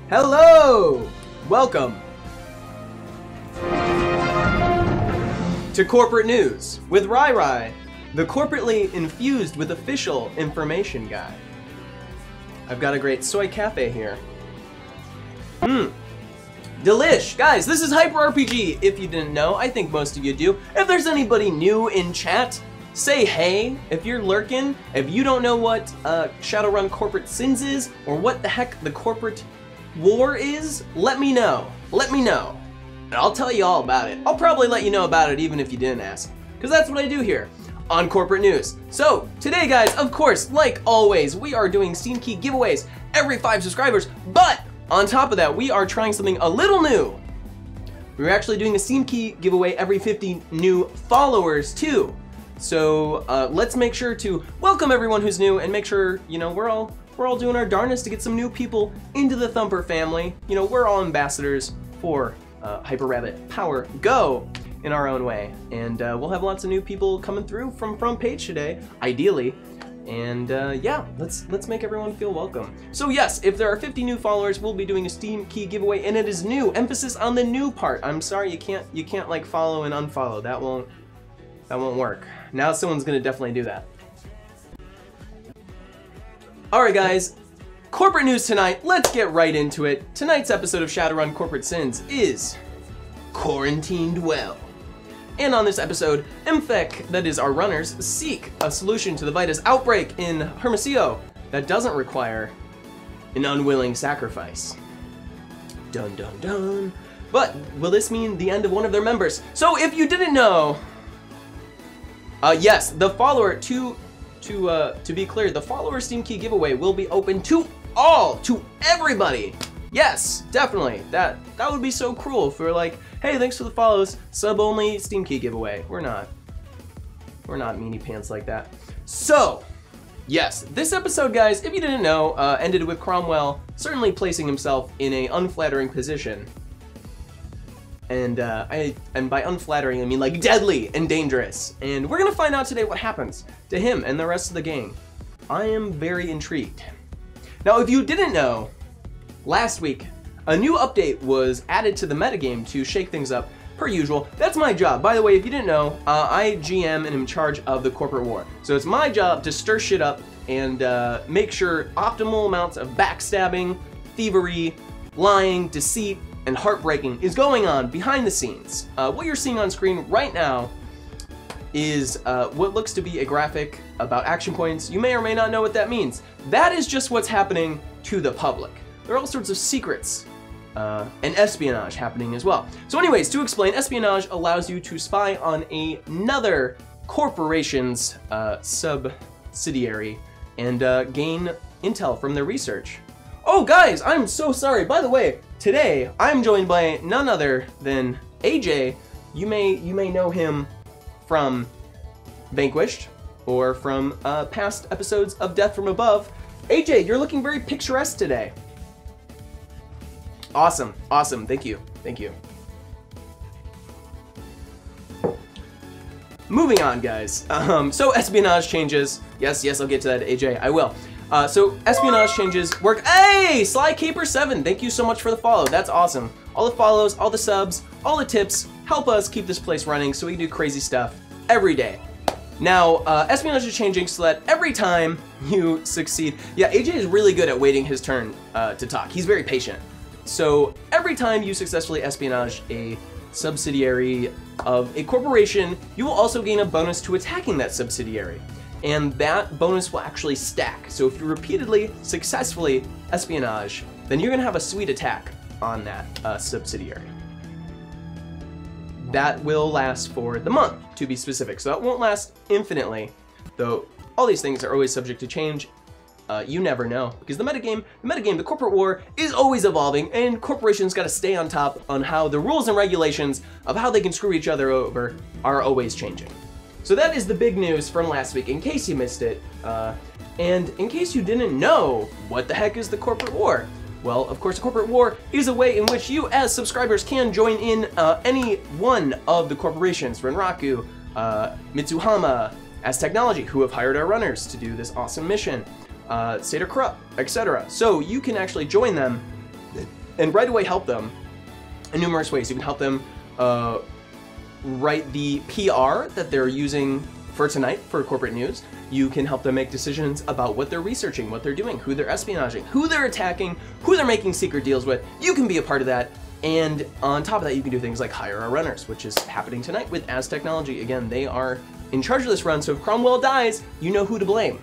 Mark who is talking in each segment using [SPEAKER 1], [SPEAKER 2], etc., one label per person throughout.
[SPEAKER 1] Hello! Welcome to Corporate News with Rai, the corporately infused with official information guy. I've got a great soy cafe here. Delish! Guys, this is Hyper RPG, if you didn't know. I think most of you do. If there's anybody new in chat, say hey. If you're lurking, if you don't know what Shadowrun Corporate Sins is, or what the heck the Corporate War is, let me know. Let me know. And I'll tell you all about it. I'll probably let you know about it even if you didn't ask. Because that's what I do here on Corporate News. So, today guys, of course, like always, we are doing Steam Key giveaways every 5 subscribers, but on top of that, we are trying something a little new. We're actually doing a Steam Key giveaway every 50 new followers too. So let's make sure to welcome everyone who's new and make sure, you know, we're all doing our darnest to get some new people into the Thumper family. You know, we're all ambassadors for Hyper Rabbit Power Go in our own way. And we'll have lots of new people coming through from front page today, ideally. And yeah, let's make everyone feel welcome. So yes, if there are 50 new followers, we'll be doing a Steam Key giveaway, and it is new. Emphasis on the new part. I'm sorry, you can't like follow and unfollow. That won't work. Now someone's gonna definitely do that. Alright guys, corporate news tonight, let's get right into it. Tonight's episode of Shadowrun Corporate Sins is Quarantined Well. And on this episode, MFEC, that is our runners, seek a solution to the Vitus outbreak in Hermosillo that doesn't require an unwilling sacrifice. Dun dun dun. But will this mean the end of one of their members? So if you didn't know, yes, the follower, to be clear, the follower Steam Key giveaway will be open to everybody. Yes, definitely. That would be so cruel if we were like, hey, thanks for the follows, sub only Steam Key giveaway. We're not meanie pants like that. So, yes, this episode, guys, if you didn't know, ended with Cromwell certainly placing himself in a unflattering position. And by unflattering, I mean like deadly and dangerous. And we're gonna find out today what happens to him and the rest of the gang. I am very intrigued. Now, if you didn't know, last week, a new update was added to the metagame to shake things up, per usual. That's my job. By the way, if you didn't know, I GM and am in charge of the corporate war. So it's my job to stir shit up and make sure optimal amounts of backstabbing, thievery, lying, deceit, and heartbreaking is going on behind the scenes. What you're seeing on screen right now is what looks to be a graphic about action points. You may or may not know what that means. That is just what's happening to the public. There are all sorts of secrets and espionage happening as well. So anyways, to explain, espionage allows you to spy on another corporation's subsidiary and gain intel from their research. Oh guys, I'm so sorry. By the way, today I'm joined by none other than AJ. You may know him from Vanquished or from past episodes of Death from Above. AJ, you're looking very picturesque today. Awesome, awesome, thank you, thank you. Moving on, guys. So espionage changes. Yes, I'll get to that, AJ, I will. So espionage changes work. Hey, Slykeeper7, thank you so much for the follow. That's awesome. All the follows, all the subs, all the tips help us keep this place running so we can do crazy stuff every day. Now, espionage is changing so that every time you succeed, yeah, AJ is really good at waiting his turn to talk. He's very patient. So every time you successfully espionage a subsidiary of a corporation, you will also gain a bonus to attacking that subsidiary. And that bonus will actually stack. So if you repeatedly, successfully espionage, then you're gonna have a sweet attack on that subsidiary. That will last for the month, to be specific. So that won't last infinitely, though all these things are always subject to change. You never know, because the metagame, the corporate war is always evolving, and corporations gotta stay on top on how the rules and regulations of how they can screw each other over are always changing. So that is the big news from last week, in case you missed it. And in case you didn't know, what the heck is the corporate war? Well, of course, the corporate war is a way in which you as subscribers can join in any one of the corporations, Renraku, Mitsuhama, As Technology, who have hired our runners to do this awesome mission, Seder Krupp, etc. So you can actually join them and right away help them in numerous ways. You can help them write the PR that they're using for tonight for corporate news. You can help them make decisions about what they're researching, what they're doing, who they're espionaging, who they're attacking, who they're making secret deals with. You can be a part of that. And on top of that, you can do things like hire our runners, which is happening tonight with As Technology. Again, they are in charge of this run, so if Cromwell dies, you know who to blame.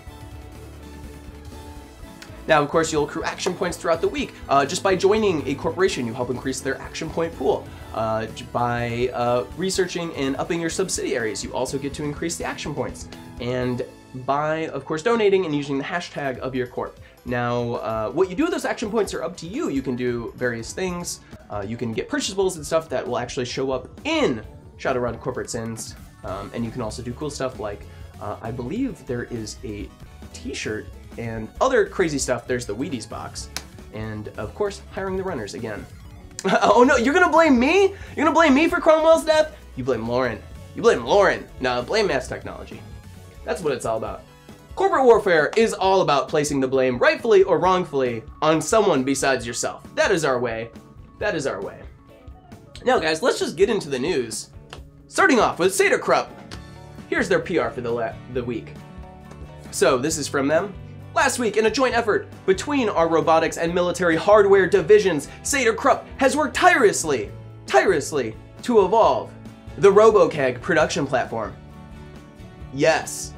[SPEAKER 1] Now, of course, you'll accrue action points throughout the week. Just by joining a corporation, you help increase their action point pool. By researching and upping your subsidiaries, you also get to increase the action points. And by, of course, donating and using the hashtag of your corp. Now, what you do with those action points are up to you. You can do various things. You can get purchasables and stuff that will actually show up in Shadowrun Corporate Sins. And you can also do cool stuff like, I believe there is a t-shirt and other crazy stuff. There's the Wheaties box. And, of course, hiring the runners again. Oh no, you're gonna blame me? You're gonna blame me for Cromwell's death? You blame Lauren. You blame Lauren. No, blame As Technology. That's what it's all about. Corporate warfare is all about placing the blame, rightfully or wrongfully, on someone besides yourself. That is our way. That is our way. Now, guys, let's just get into the news. Starting off with Shadowrun. Here's their PR for the week. So, this is from them. Last week, in a joint effort between our robotics and military hardware divisions, Shadowrun has worked tirelessly to evolve the RoboKeg production platform. Yes.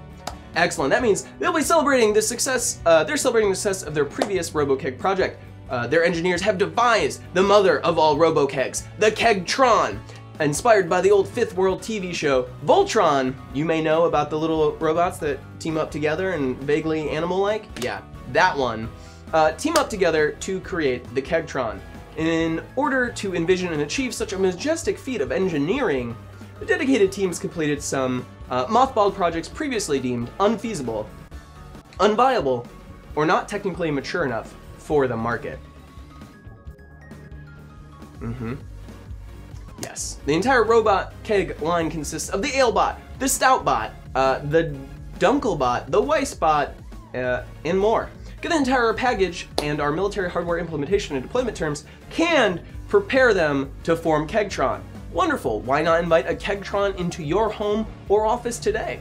[SPEAKER 1] Excellent. That means they'll be celebrating the success. They're celebrating the success of their previous RoboKeg project. Their engineers have devised the mother of all RoboKegs, the Kegtron. Inspired by the old Fifth World TV show, Voltron. You may know about the little robots that team up together and vaguely animal-like. Yeah, that one. Team up together to create the Kegtron. In order to envision and achieve such a majestic feat of engineering, the dedicated teams completed some mothballed projects previously deemed unfeasible, unviable, or not technically mature enough for the market. Yes. The entire robot keg line consists of the Alebot, the Stoutbot, the Dunkelbot, the Weissbot, and more. Get the entire package and our military hardware implementation and deployment terms can prepare them to form Kegtron. Wonderful. Why not invite a Kegtron into your home or office today?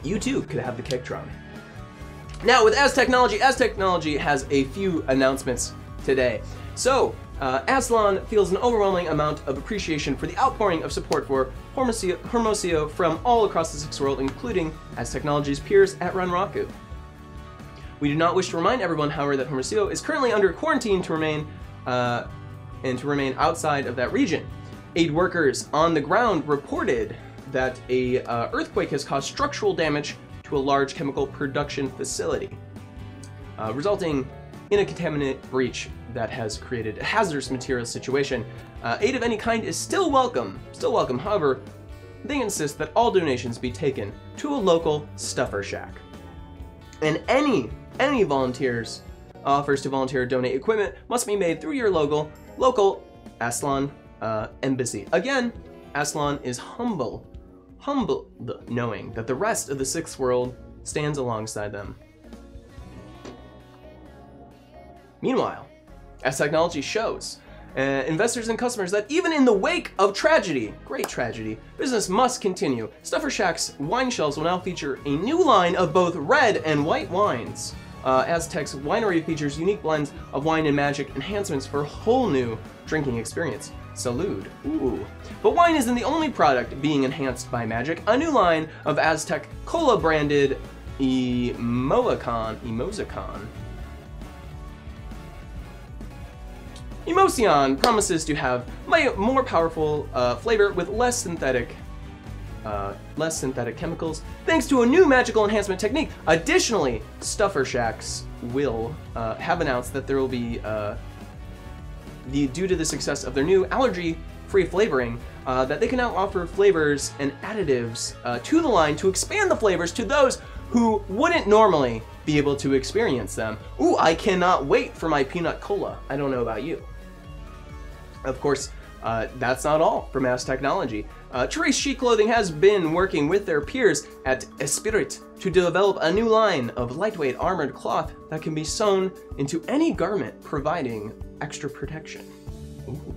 [SPEAKER 1] You too could have the Kegtron. Now with As Technology has a few announcements today. So, Aslan feels an overwhelming amount of appreciation for the outpouring of support for Hermosio from all across the Sixth World, including As Technology's peers at Runraku. We do not wish to remind everyone, however, that Hermosio is currently under quarantine to remain outside of that region. Aid workers on the ground reported that a earthquake has caused structural damage to a large chemical production facility, resulting in a contaminant breach that has created a hazardous materials situation. Aid of any kind is still welcome. However, they insist that all donations be taken to a local stuffer shack. And any volunteers offers to volunteer or donate equipment must be made through your local Aslan embassy. Again, Aslan is humble knowing that the rest of the Sixth World stands alongside them. Meanwhile, As Technology shows investors and customers that even in the wake of tragedy, great tragedy, business must continue. Stuffer Shack's wine shelves will now feature a new line of both red and white wines. Aztec's winery features unique blends of wine and magic enhancements for a whole new drinking experience. Salud. Ooh. But wine isn't the only product being enhanced by magic. A new line of Aztec Cola branded Emotion promises to have more powerful flavor with less synthetic chemicals, thanks to a new magical enhancement technique. Additionally, Stuffer Shacks will have announced that there will be, due to the success of their new allergy-free flavoring, that they can now offer flavors and additives to the line to expand the flavors to those who wouldn't normally be able to experience them. Ooh, I cannot wait for my peanut cola. I don't know about you. Of course, That's not all for Mass Technology. Trace Chic Clothing has been working with their peers at Esprit to develop a new line of lightweight armored cloth that can be sewn into any garment, providing extra protection. Ooh.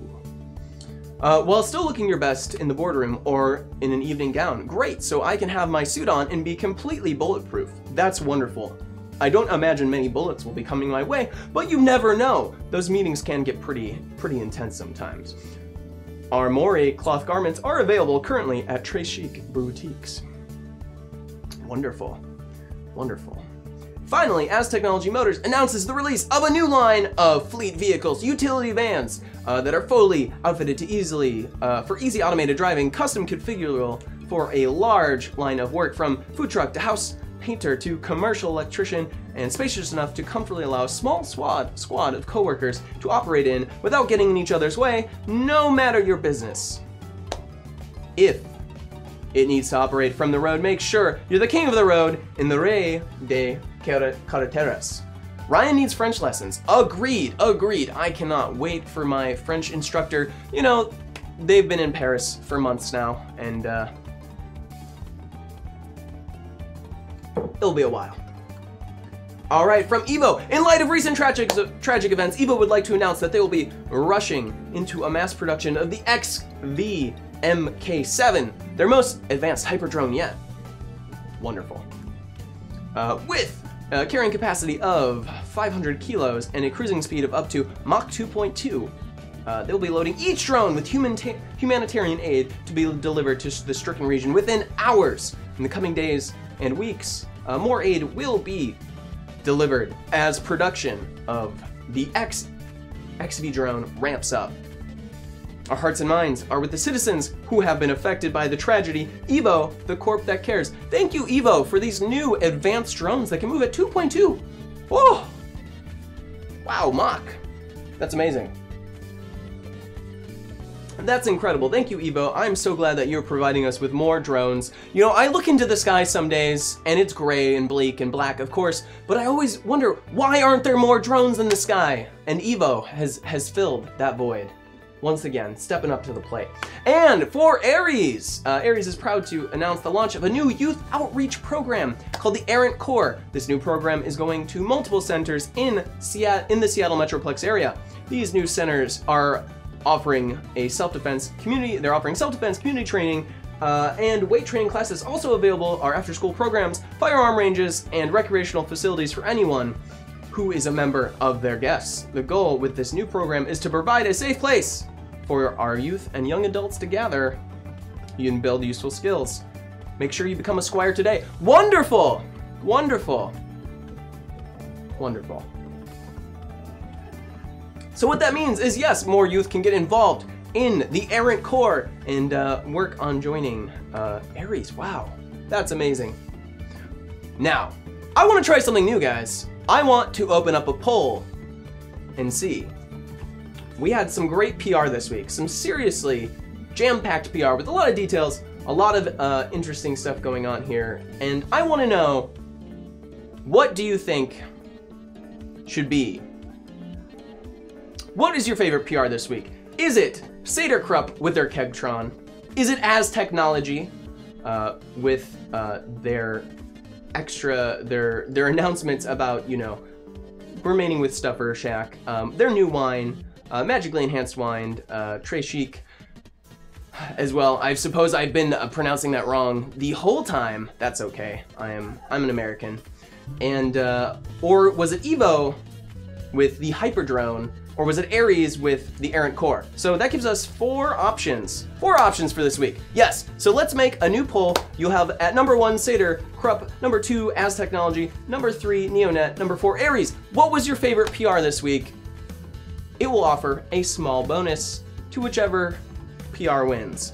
[SPEAKER 1] While still looking your best in the boardroom or in an evening gown. Great, so I can have my suit on and be completely bulletproof. That's wonderful. I don't imagine many bullets will be coming my way, but you never know. Those meetings can get pretty intense sometimes. Our Mori cloth garments are available currently at Trace Chic boutiques. Wonderful, wonderful. Finally, As Technology Motors announces the release of a new line of fleet vehicles, utility vans, that are fully outfitted to for easy automated driving, custom configurable for a large line of work, from food truck to house painter to commercial electrician, and spacious enough to comfortably allow a small squad of coworkers to operate in without getting in each other's way, no matter your business. If it needs to operate from the road, make sure you're the king of the road in the Rey de Carreteras. Ryan needs French lessons. Agreed, agreed. I cannot wait for my French instructor. You know, they've been in Paris for months now, and it'll be a while. All right, from Evo. In light of recent tragic events, Evo would like to announce that they will be rushing into a mass production of the XV-MK7, their most advanced hyperdrone yet. Wonderful. With a carrying capacity of 500 kilos and a cruising speed of up to Mach 2.2. They'll be loading each drone with humanitarian aid to be delivered to the stricken region within hours. In the coming days and weeks, more aid will be delivered as production of the XV drone ramps up. Our hearts and minds are with the citizens who have been affected by the tragedy. Evo, the corp that cares. Thank you, Evo, for these new advanced drones that can move at 2.2. Whoa! Wow, Mach. That's amazing. That's incredible. Thank you, Evo. I'm so glad that you're providing us with more drones. You know, I look into the sky some days, and it's gray and bleak and black, of course, but I always wonder, why aren't there more drones in the sky? And Evo has filled that void. Once again, stepping up to the plate. And for Ares, Ares is proud to announce the launch of a new youth outreach program called the Errant Corps. This new program is going to multiple centers in the Seattle Metroplex area. These new centers are offering a self-defense community. They're offering self-defense community training and weight training classes. Also available are after-school programs, firearm ranges, and recreational facilities for anyone who is a member of their guests. The goal with this new program is to provide a safe place for our youth and young adults to gather and build useful skills. Make sure you become a squire today. Wonderful! Wonderful. Wonderful. So what that means is, yes, more youth can get involved in the Errant Corps and work on joining Ares. Wow, that's amazing. Now, I want to try something new, guys. I want to open up a poll and see. We had some great PR this week, some seriously jam-packed PR with a lot of details, a lot of interesting stuff going on here, and I want to know, what do you think should be? What is your favorite PR this week? Is it Saterkrupp with their Kegtron? Is it As Technology with their announcements about, you know, remaining with Stuffer Shack, their new wine, magically enhanced wine, Trace Chic as well. I suppose I've been pronouncing that wrong the whole time. That's okay. I'm an American. And or was it Evo with the Hyperdrone, or was it Ares with the Errant Corps? So that gives us four options for this week. Yes, so let's make a new poll. You'll have at number 1, Saterkrupp, number 2, As Technology, number 3, Neonet, number 4, Ares. What was your favorite PR this week? It will offer a small bonus to whichever PR wins.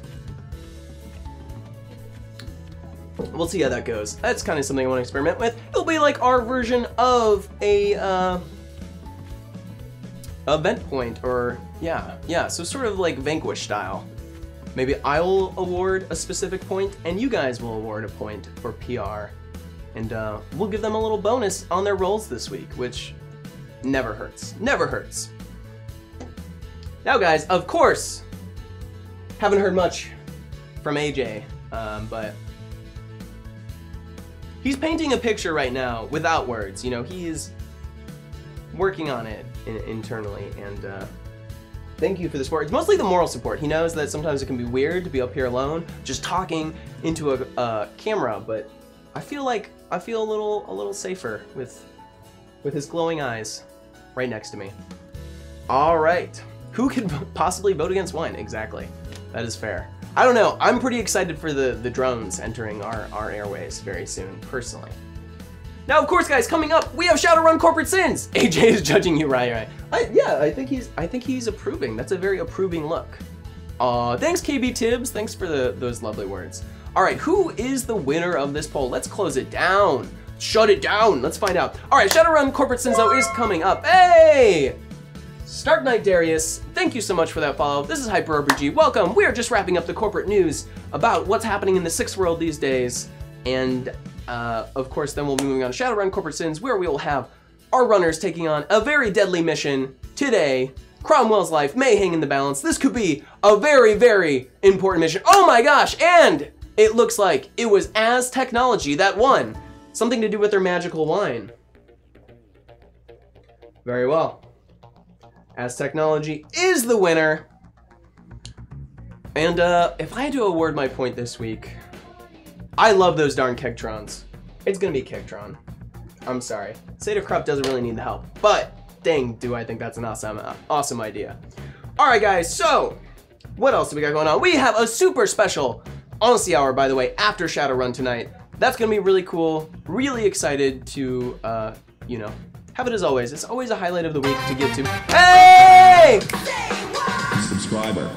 [SPEAKER 1] We'll see how that goes. That's kind of something I want to experiment with. It'll be like our version of a event point, or yeah, so sort of like Vanquish style. Maybe I'll award a specific point and you guys will award a point for PR, and we'll give them a little bonus on their rolls this week, which never hurts. Now guys, of course, Haven't heard much from AJ, but he's painting a picture right now without words. You know, he is working on it internally, and thank you for the support. It's mostly the moral support. He knows that sometimes it can be weird to be up here alone, just talking into a camera, but I feel a little safer with his glowing eyes right next to me. All right, who could possibly vote against wine? Exactly, that is fair. I don't know. I'm pretty excited for the drones entering our airways very soon, personally. Now, of course, guys, coming up, we have Shadowrun Corporate Sins. AJ is judging you, right? Yeah, I think he's approving. That's a very approving look. Thanks, KB Tibbs. Thanks for those lovely words. All right, who is the winner of this poll? Let's close it down. Shut it down. Let's find out. All right, Shadowrun Corporate Sins though is coming up. Hey! Stark Knight Darius, thank you so much for that follow. This is Hyper RPG. Welcome. We are just wrapping up the corporate news about what's happening in the 6th world these days, and of course, then we'll be moving on to Shadowrun Corporate Sins, where we will have our runners taking on a very deadly mission today. Cromwell's life may hang in the balance. This could be a very, very important mission. Oh my gosh, and it looks like it was As Technology that won. Something to do with their magical wine. Very well. As Technology is the winner. And if I had to award my point this week, I love those darn Kegtrons. It's gonna be Kegtron. I'm sorry. Seder Krupp doesn't really need the help, but dang, do I think that's an awesome idea. All right, guys, so what else do we got going on? We have a super special Honesty Hour, by the way, after Shadowrun tonight. That's gonna be really cool. Really excited to, you know, have it as always. It's always a highlight of the week to get to. Hey!
[SPEAKER 2] Subscriber.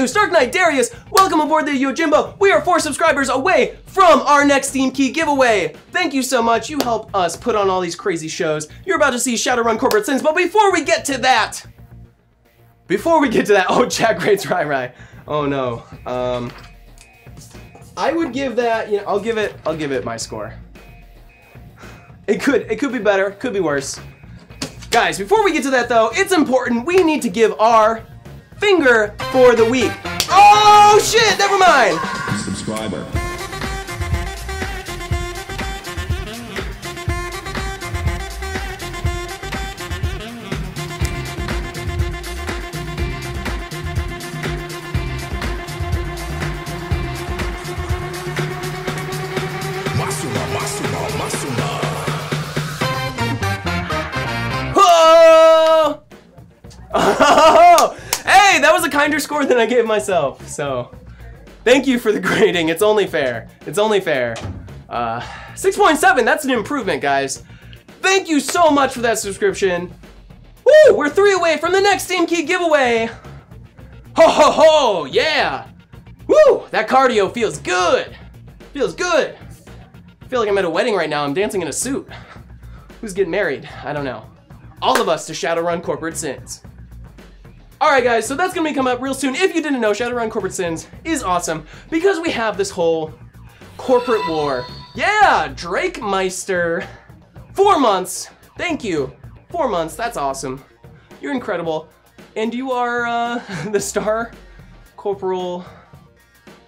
[SPEAKER 1] Stark Knight Darius, welcome aboard the Yojimbo. We are 4 subscribers away from our next Steam Key giveaway. Thank you so much. You help us put on all these crazy shows. You're about to see Shadowrun Corporate Sins, but before we get to that, oh, chat grades, right. Oh no. I would give that, you know, I'll give it my score. It could be better, could be worse. Guys, before we get to that though, it's important. We need to give our finger for the week. Oh shit, never mind.
[SPEAKER 2] Subscriber.
[SPEAKER 1] Oh! Hey, that was a kinder score than I gave myself, so thank you for the grading. It's only fair. It's only fair. 6.7, that's an improvement, guys. Thank you so much for that subscription. Woo, we're 3 away from the next Steam Key giveaway. Ho, ho, ho, yeah. Woo, that cardio feels good. Feels good. I feel like I'm at a wedding right now. I'm dancing in a suit. Who's getting married? I don't know. All of us to Shadowrun Corporate Sins. Alright guys, so that's gonna be coming up real soon. If you didn't know, Shadowrun Corporate Sins is awesome because we have this whole corporate war. Yeah, Drake Meister. 4 months. Thank you. 4 months, that's awesome. You're incredible. And you are the star corporal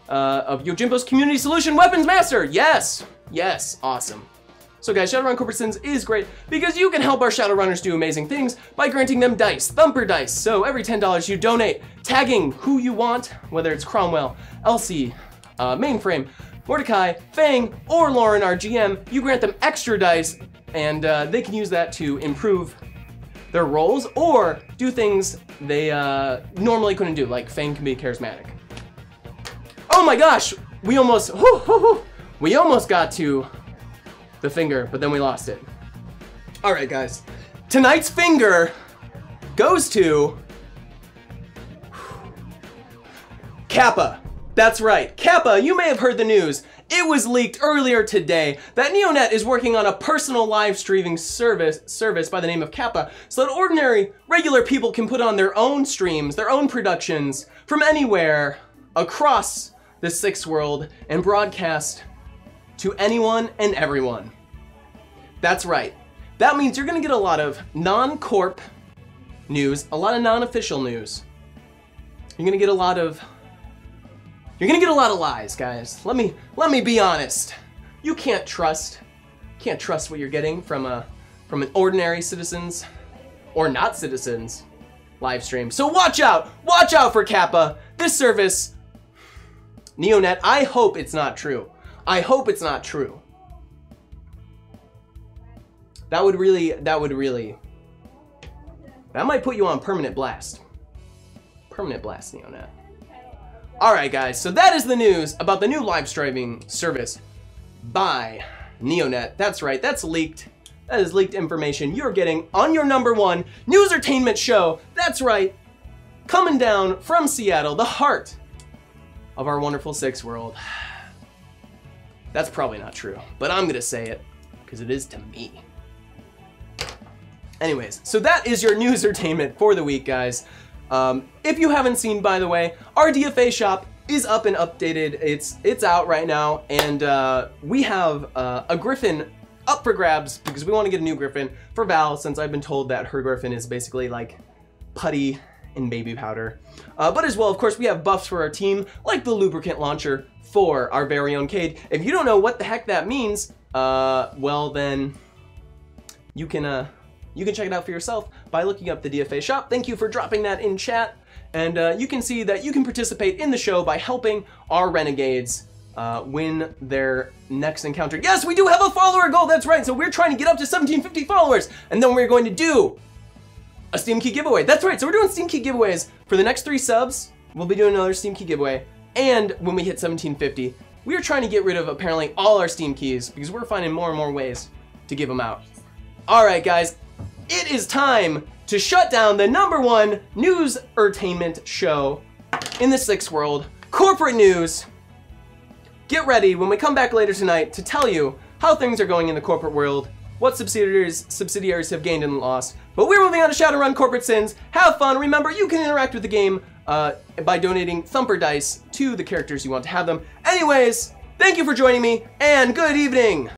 [SPEAKER 1] of Yojimbo's Community Solution Weapons Master. Yes, yes, awesome. So guys, Shadowrun Corporate Sins is great because you can help our Shadowrunners do amazing things by granting them dice, thumper dice. So every $10 you donate, tagging who you want, whether it's Cromwell, Elsie, Mainframe, Mordecai, Fang, or Lauren, our GM, you grant them extra dice and they can use that to improve their rolls or do things they normally couldn't do, like Fang can be charismatic. Oh my gosh, we almost got to the finger, but then we lost it. All right, guys. Tonight's finger goes to Kappa. That's right, Kappa. You may have heard the news. It was leaked earlier today that Neonet is working on a personal live streaming service by the name of Kappa, so that ordinary, regular people can put on their own streams, their own productions, from anywhere across the Sixth World and broadcast to anyone and everyone. That's right. That means you're gonna get a lot of non-corp news, a lot of non-official news. You're gonna get a lot of lies, guys. Let me be honest. You can't trust what you're getting from an ordinary citizens or not citizens live stream. So watch out for Kappa. This service, Neonet, I hope it's not true. I hope it's not true. That might put you on permanent blast. Permanent blast, Neonet. Alright guys, so that is the news about the new live streaming service by Neonet. That's right, that's leaked. That is leaked information you're getting on your #1 newsertainment show. That's right, coming down from Seattle, the heart of our wonderful Sixth World. That's probably not true, but I'm gonna say it, because it is to me. Anyways, so that is your newsertainment for the week, guys. If you haven't seen, by the way, our DFA shop is up and updated. It's out right now, and we have a Griffin up for grabs because we want to get a new Griffin for Val, since I've been told that her Griffin is basically like putty and baby powder. But as well, of course, we have buffs for our team, like the lubricant launcher for our very own Cade. If you don't know what the heck that means, well then you can check it out for yourself by looking up the DFA shop. Thank you for dropping that in chat. And you can see that you can participate in the show by helping our renegades win their next encounter. Yes, we do have a follower goal, that's right. So we're trying to get up to 1750 followers, and then we're going to do a Steam Key giveaway. That's right, so we're doing Steam Key giveaways. For the next 3 subs, we'll be doing another Steam Key giveaway. And when we hit 1750, we are trying to get rid of apparently all our Steam Keys, because we're finding more and more ways to give them out. All right, guys. It is time to shut down the #1 newsertainment show in the Sixth World, corporate news. Get ready when we come back later tonight to tell you how things are going in the corporate world, what subsidiaries have gained and lost. But we're moving on to Shadowrun Corporate Sins. Have fun. Remember, you can interact with the game by donating Thumper Dice to the characters you want to have them. Anyways, thank you for joining me, and good evening.